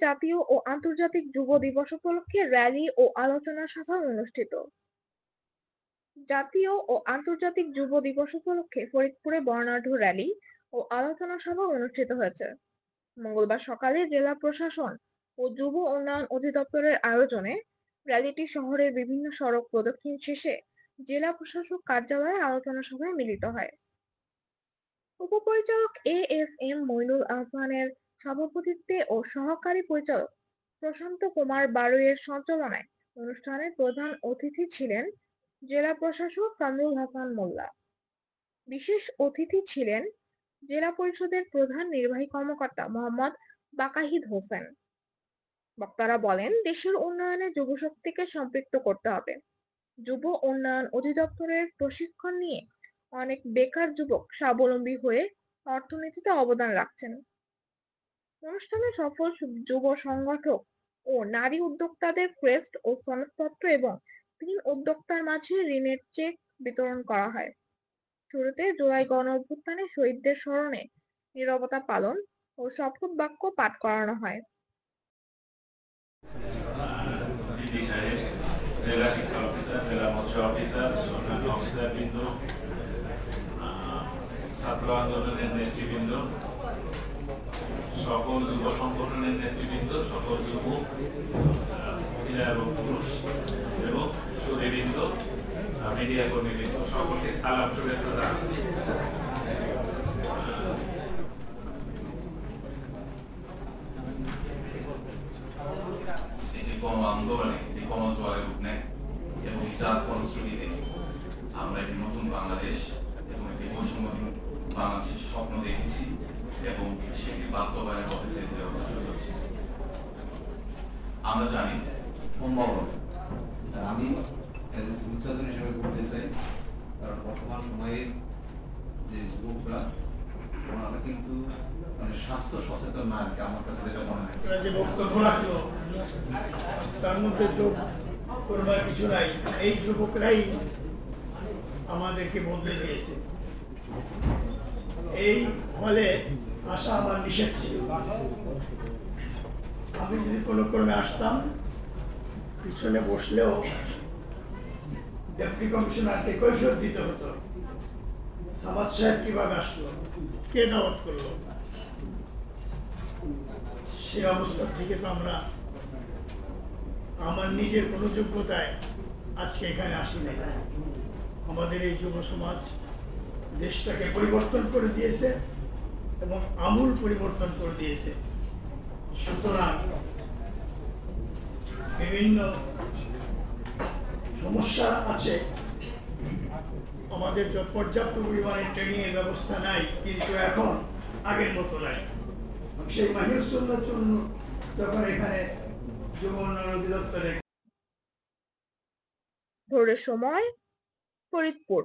জাতীয় ও আন্তর্জাতিক যুব দিবস উপলক্ষে র্যালি ও আলোচনা সভা অনুষ্ঠিত। জাতীয় ও আন্তর্জাতিক যুব দিবস উপলক্ষে ফরিদপুরে বর্ণাঢ্য র্যালি ও আলোচনা সভা অনুষ্ঠিত হয়েছে। মঙ্গলবার সকালে জেলা প্রশাসন ও যুব উন্নয়ন অধিদপ্তরের আয়োজনে র্যালিটি শহরের বিভিন্ন সড়ক প্রদক্ষিণ শেষে জেলা প্রশাসক কার্যালয়ে আলোচনা সভায় মিলিত হয়। উপপরিচালক এএফএম মইনুল আহসানের সভাপতিত্বে ও সহকারী পরিচালক প্রশান্ত কুমার বারৈয়ের সঞ্চালনায় অনুষ্ঠানে প্রধান অতিথি ছিলেন জেলা প্রশাসক কামরুল হাসান মোল্লা। বিশেষ অতিথি ছিলেন জেলা পরিষদের প্রধান নির্বাহী কর্মকর্তা মোহাম্মদ বাকাহিদ হোসেন। বক্তারা বলেন, দেশের উন্নয়নে যুবশক্তিকে সম্পৃক্ত করতে হবে। যুব উন্নয়ন অধিদপ্তরের প্রশিক্ষণ নিয়ে অনেক বেকার যুবক স্বাবলম্বী হয়ে অর্থনীতিতে অবদান রাখছেন। অনুষ্ঠানে সফল যুব সংগঠক ও নারী উদ্যোক্তাদের ক্রেস্ট ও সনদপত্র এবং ৩ উদ্যোক্তার মাঝে ঋণের চেক বিতরণ করা হয়। শুরুতে জুলাই গণঅভ্যুত্থানে শহীদদের স্মরণে নীরবতা পালন ও শপথ বাক্য পাঠ করানো হয়। জেলা শিক্ষা অফিসার, জেলা মৎস্য অফিসার, অন্যান্য অফিসারবৃন্দ, ছাত্র আন্দোলনের নেতৃবৃন্দ, সকল যুব সংগঠনের নেতৃবৃন্দ, সকল যুব মহিলা এবং পুরুষ এবং সুধীবৃন্দ, মিডিয়া কর্মীবৃন্দ, সকলকে সালাম শুভেচ্ছা জানাচ্ছি। গণ আন্দোলনে গণ জোয়ারের রূপ নেয় এবং যার ফলশ্রুতিতে আমরা একটি নতুন বাংলাদেশ এবং একটি বৈষম্যহীন বাংলাদেশের স্বপ্ন দেখেছি এবং সেটি বাস্তবায়নের পথে ধীরে ধীরে অগ্রসর হচ্ছে। আমরা জানি সম্ভব আমি সিভিল সার্জন হিসেবে বলতে চাই, কারণ বর্তমান সময়ে যে যুবকরা ওনারা কিন্তু মানে স্বাস্থ্য সচেতন না, আর কি আমার কাছে যেটা মনে হয়। যে বক্তব্য রাখলো তার মধ্যে যোগ করবার কিছু নাই। এই যুবকরাই আমাদেরকে বদলে দিয়েছে। এই হলে আসা আমার নিষেধ ছিল। আমি যদি কোনো ক্রমে আসতাম, পিছনে বসলেও ডেপুটি কমিশনারকে কৈফিয়ত দিতে হতো, সামাদ সাহেব কিভাবে আসলো, কে দাওয়াত করলো। সেই অবস্থা থেকে তো আমরা আমার নিজের কোনো যোগ্যতায় আজকে এখানে আসি নাই। আমাদের এই যুব সমাজ দেশটাকে পরিবর্তন করে দিয়েছে এবং আমূল পরিবর্তন করে দিয়েছে। সুতরাং বিভিন্ন সমস্যা আছে, আমাদের পর্যাপ্ত পরিমাণে ট্রেনিং এর ব্যবস্থা নাই, কিন্তু এখন আগের মতো নাই। সেই মাহির সুন্নাহর জন্য যখন এখানে যুব উন্নয়ন অধিদপ্তরে ভোরের সময় ফরিদপুর।